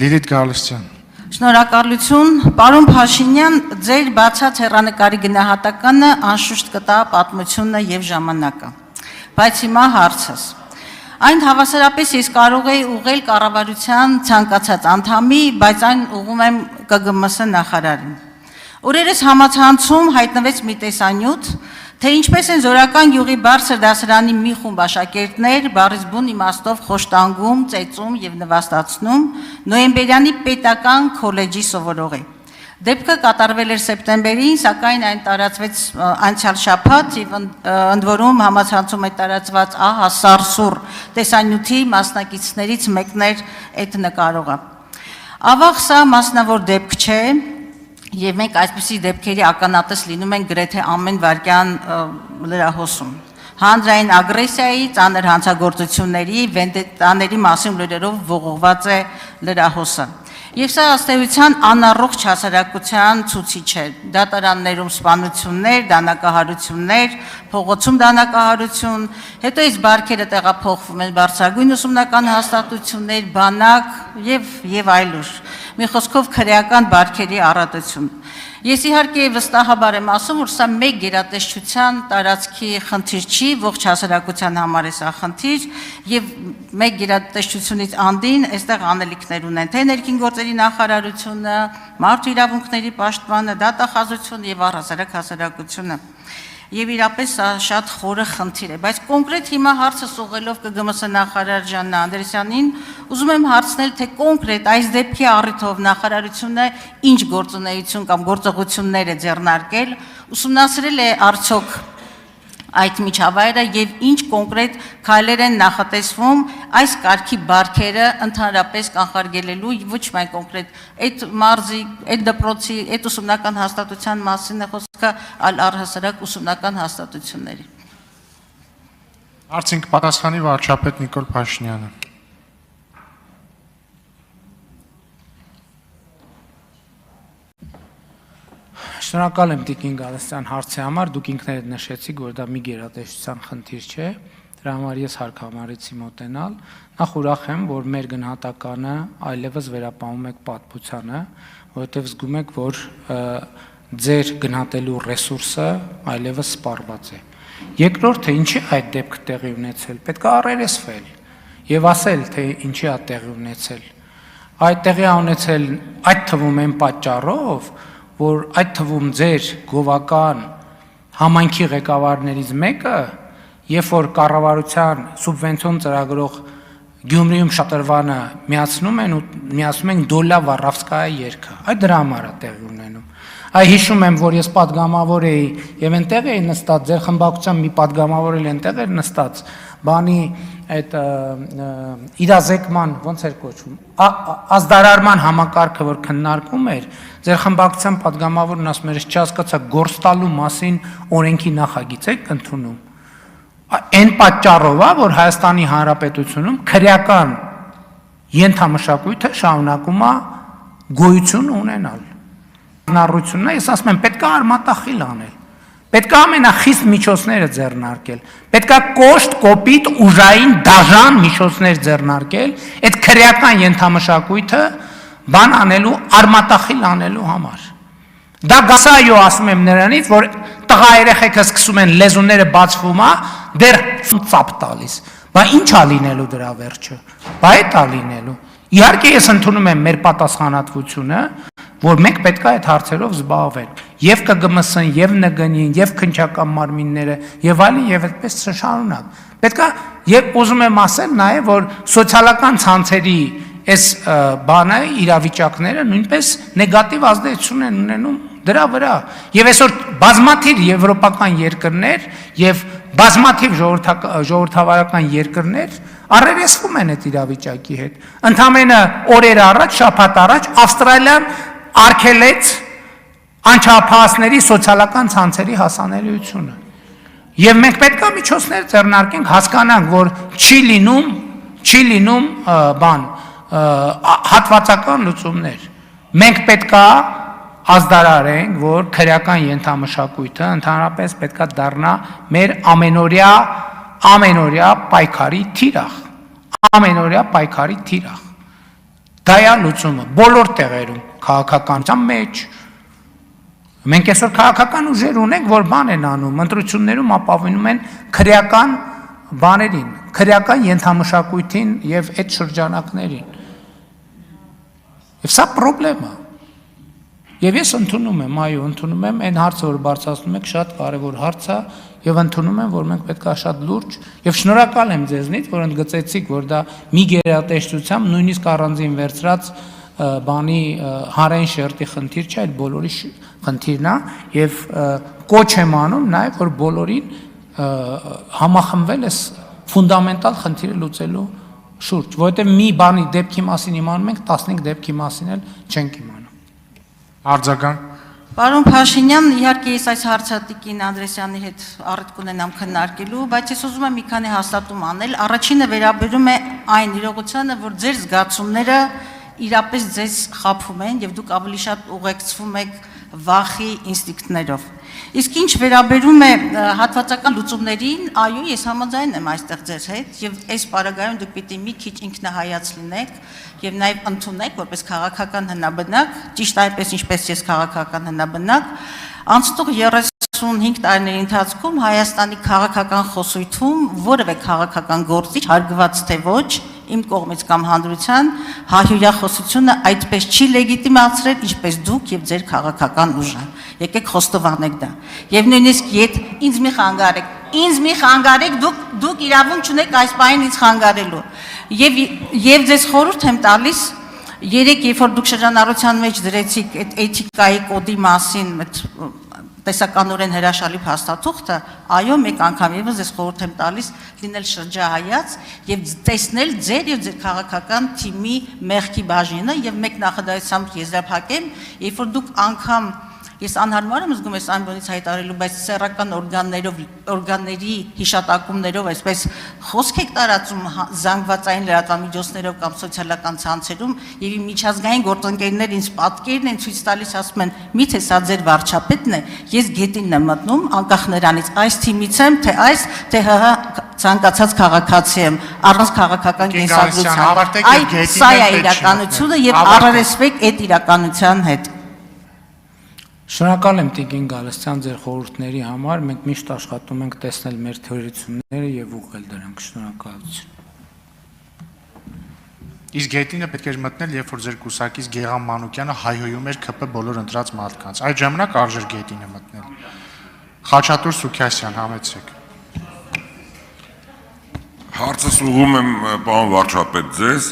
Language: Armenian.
Լիլիթ Գալստյան։ Շնորհակալություն, պարոն Փաշինյան, ձեր բացած հեռանկարի գնահատականը անշուշտ կտա պատմությունը եւ ժամանակը։ Բայց հիմա հարցս։ Այն հավասարապես ես կարող եի ուղղել կառավարության ցանկացած անդամի, բայց այն ուղղում եմ ԿԳՄՍ նախարարին։ Օրերս համացանցում հայտնվեց մի տեսանյութ, թե ինչպես են Զորական գյուղի բարձր դասարանի մի խումբ աշակերտներ բառից բուն իմաստով խոշտանգում, ծեծում եւ նվաստացնում նոյեմբերյանի պետական քոլեջի սովորողի։ Դեպքը կատարվել էր սեպտեմբերին, սակայն այն տարածվեց անցյալ շաբաթ եւ ընդ որում համացանցում է տարածված սարսուռ տեսանյութի մասնակիցներից մեկն էր այդ նկարողը։ Ավաղ սա մասնավոր դեպք չէ, եւ մենք այսպիսի դեպքերի ականատես լինում ենք գրեթե ամեն վայրկյան լրահոսում։ Հանրային ագրեսիայի, ծանր հանցագործությունների, վենդետաների մասին լուրերով ողողված է լրահոսը։ Եվ սա ըստ էության անառողջ հասարակության ցուցիչ է։ Դատարաններում սպանություններ, դանակահարություններ, փողոցում դանակահարություն, հետո այս բարքերը տեղափոխվում են բարձրագույն ուսումնական հաստատություններ, բանակ եւ այլուր։ Մի խոսքով քրեական բարքերի առատություն։ Ես իհարկե վստահաբար եմ ասում, որ սա մեկ գերատեսչության տարածքի խնդիր չի, ողջ հասարակության համար է սա խնդիր, եւ մեկ գերատեսչությունից անդին այստեղ անելիքներ ունեն, թե ներքին գործերի նախարարությունը, մարդու իրավունքների պաշտպանը, դատախազությունը եւ առհասարակ հասարակությունը։ Եվ իրապես սա շատ խորը խնդիր է, բայց կոնկրետ հիմա հարցս ուղղելով ԿԳՄՍ նախարար Ժաննա Անդրեասյանին, ուզում եմ հարցնել, թե կոնկրետ այս դեպքի առիթով նախարարությունը ինչ գործունեություն կամ գործողություններ է ձեռնարկել, ուսումնասիրել է արդյոք այդ միջավայրը եւ ինչ կոնկրետ քայլեր են նախատեսվում այս կարգի բարքերը ընդհանրապես կանխարգելելու ոչ միայն կոնկրետ այդ մարզի, այդ դպրոցի, այդ ուսումնական հաստատության մասին է խոսքը, այլ առհասարակ ուսումնական հաստատությունների։ Հարցին կպատասխանի վարչապետ Նիկոլ Փաշինյանը։ Շնորհակալ եմ Տիկին Գալստյան հարցի համար, դուք ինքներդ նշեցիք, որ դա մի գերատեսչության խնդիր չէ, դրա համար ես հարկամարեցի մոտենալ, նախ ուրախ եմ, որ մեր գնահատականը այլևս վերապահում եք պատմությանը, որովհետև զգում եք, որ ձեր գնահատելու ռեսուրսը այլևս սպառված է։ Երկրորդը, ինչի այդ դեպքը տեղի ունեցել, պետք է առերեսվել եւ ասել, թե ինչի է տեղի ունեցել։ Այդ տեղի է ունեցել այդ թվում են պատճառով, որ այդ թվում ձեր գովական համայնքի ղեկավարներից մեկը, երբ որ կառավարության սուբվենցիոն ծրագրող Գյումրիում շատրվանը միացնում են Դոլա Վառավսկայա երգը, այդ դրա համար է տեղի ունենում։ Այ հիշում եմ, որ ես պատգամավոր էի եւ այնտեղ էի նստած, ձեր խմբակցության մի պատգամավոր էլ այնտեղ էր նստած, բանի այդ իրազեկման ոնց էր կոչվում, ազդարարման համակարգը որ քննարկում էր, ձեր խմբակցության պատգամավորն ասում էր, չհասկացա, գործ տալու մասին օրենքի նախագիծ եք ընդունում։ Այն պատճառով է, որ Հայաստանի Հանրապետությունում քրեական ենթամշակույթը շարունակում է գոյություն ունենալ։ Նառությունն է, ես ասում եմ, պետք է արմատախիլ անել, պետք է ամենախիստ միջոցները ձեռնարկել, պետք է կոշտ, կոպիտ, ուժային, դաժան միջոցներ ձեռնարկել, այդ քրեական ենթամշակույթը բան անելու, արմատախիլ անելու համար։ Դա գասայո ասում եմ նրանից, որ տղա երեխեքը սկսում են լեզուները բացվում է, դեռ ծապ տալիս։ Բա ինչ է լինելու դրա վերջը։ Բա այդ է լինելու։ Իհարկե ես ընդունում եմ մեր պատասխանատվությունը, որ մենք պետք է այդ հարցերով զբաղվել, եւ ԿԳՄՍ-ն, եւ ՆԳՆ-ին, եւ քննչական մարմինները, եւ այլն, եւ այդպես շարունակ։ Պետք է եւ ուզում եմ ասել նաեւ, որ սոցիալական ցանցերի այս բանը իրավիճակները նույնպես նեգատիվ ազդեցություն են ունենում դրա վրա։ Եվ այսօր բազմաթիվ եվրոպական երկրներ եւ բազմաթիվ ժողովրդավարական երկրներ առերեսվում են այդ իրավիճակի հետ։ Ընդամենը օրեր առաջ, շաբաթ առաջ Ավստրալիան արգելեց անչափահասների սոցիալական ցանցերի հասանելիությունը։ Եվ մենք պետք է միջոցներ ձեռնարկենք, հասկանանք, որ չի լինում հատվածական լուծումներ։ Մենք պետք է ազդարարենք, որ քրեական ենթամշակույթը ընդհանրապես պետք է դառնա մեր ամենօրյա պայքարի թիրախ։ Դա է լուծումը բոլոր տեղերում, քաղաքականության մեջ։ Մենք այսօր քաղաքական ուժեր ունենք, որ բան են անում, ընտրություններում ապավինում են քրեական բաներին, քրեական ենթամշակույթին եւ այդ շրջանակներին։ Եվ սա խնդրեմ է։ Եվ ես ընդունում եմ, այո, ընդունում եմ այն հարցը, որ բարձրացնում եք, շատ կարևոր հարց է, եւ ընդունում եմ, որ մենք պետք է շատ լուրջ եւ շնորհակալ եմ ձեզնից, որ ընդգծեցիք, որ դա մի գերատեսչությամբ նույնիսկ առանձին վերծրած բանի հարային շերտի խնդիր չէ, այլ բոլորի խնդիրն է եւ կոչ եմ անում նաեւ, որ բոլորին համախմբվել է ֆունդամենտալ խնդիրը լուծելու շուրջ, որովհետեւ մի բանի դեպքի մասին իմանում ենք, 15 դեպքի մասին էլ չենք իմանում։ Արձագանք։ Պարոն Փաշինյան, իհարկե ես այս հարցը Տիկին Անդրեսյանի հետ առիթ կունենամ քննարկելու, բայց ես ուզում եմ մի քանի հաստատում անել։ Առաջինը վերաբերում է այն իրողությանը, որ ձեր զգացումները իրապես ձեզ խաբում են եւ դուք ավելի շատ ուղեկցվում եք վախի ինստինկտներով։ Իսկ ինչ վերաբերում է հատվածական լուծումներին, այո, ես համաձայն եմ այստեղ ձեզ հետ եւ այս պարագայում դուք պիտի մի քիչ ինքնահայաց լինեք եւ նաեւ ընդունեք որպես քաղաքական հնաբնակ, ճիշտ այնպես ինչպես ես քաղաքական հնաբնակ, անցնող 35 տարիների ընթացքում Հայաստանի քաղաքական խոսույթում որևէ քաղաքական գործիչ հարգված թե ոչ իմ կողմից կամ հանրության հայհոյախոսությունը այդպես չի լեգիտիմացրել, ինչպես դուք եւ ձեր քաղաքական ուժը։ Եկեք խոստովանեք դա։ Եվ նույնիսկ ինձ մի խանգարեք, դուք իրավունք չունեք այս բանին ինձ խանգարելու։ Եվ ձեզ խորհուրդ եմ տալիս, երեք երբ որ դուք շրջանառության մեջ դրեցիք այդ էթիկայի կոդի մասին տեսականորեն հրաշալի փաստաթուղթը, այո, մեկ անգամ եւս ես խորհուրդ եմ տալիս լինել շրջահայաց եւ տեսնել ձեր եւ ձեր քաղաքական թիմի մեղքի բաժինը եւ մեկ նախադասությամբ եզրափակեմ, երբ որ դուք անգամ ես անհարմար եմ զգում այս այն բանից հայտարարելու, բայց սեռական օրգանների հիշատակումներով այսպես խոսք եք տարածում զանգվածային լրատվամիջոցներով կամ սոցիալական ցանցերում եւ իմ միջազգային գործընկերներ ինձ պատկերն են ցույց տալիս, ասում են՝ միթե սա ձեր վարչապետն է, ես գետինն եմ մտնում անկախ նրանից այս թիմից եմ, թե այս, թե ՀՀ ցանկացած քաղաքացի եմ, առանց քաղաքական կենսագրության։ Սա է իրականությունը եւ առերեսվեք այդ իրականության հետ։ Շնորհակալ եմ Տիկին Գալստյան ձեր խորհուրդների համար, մենք միշտ աշխատում ենք տեսնել մեր թերությունները եւ ուղղել դրանք, շնորհակալություն։ Իսկ գետինը պետք էր մտնել, երբ որ ձեր կուսակից Գեգամ Մանուկյանը հայհոյում էր ԿՊ բոլոր ընտրած մարդկանց։ Այդ ժամանակ արժեր գետինը մտնել։ Խաչատուր Սուքիասյան, համեցեք։ Հարցս ուղղում եմ պարոն վարչապետ ձեզ,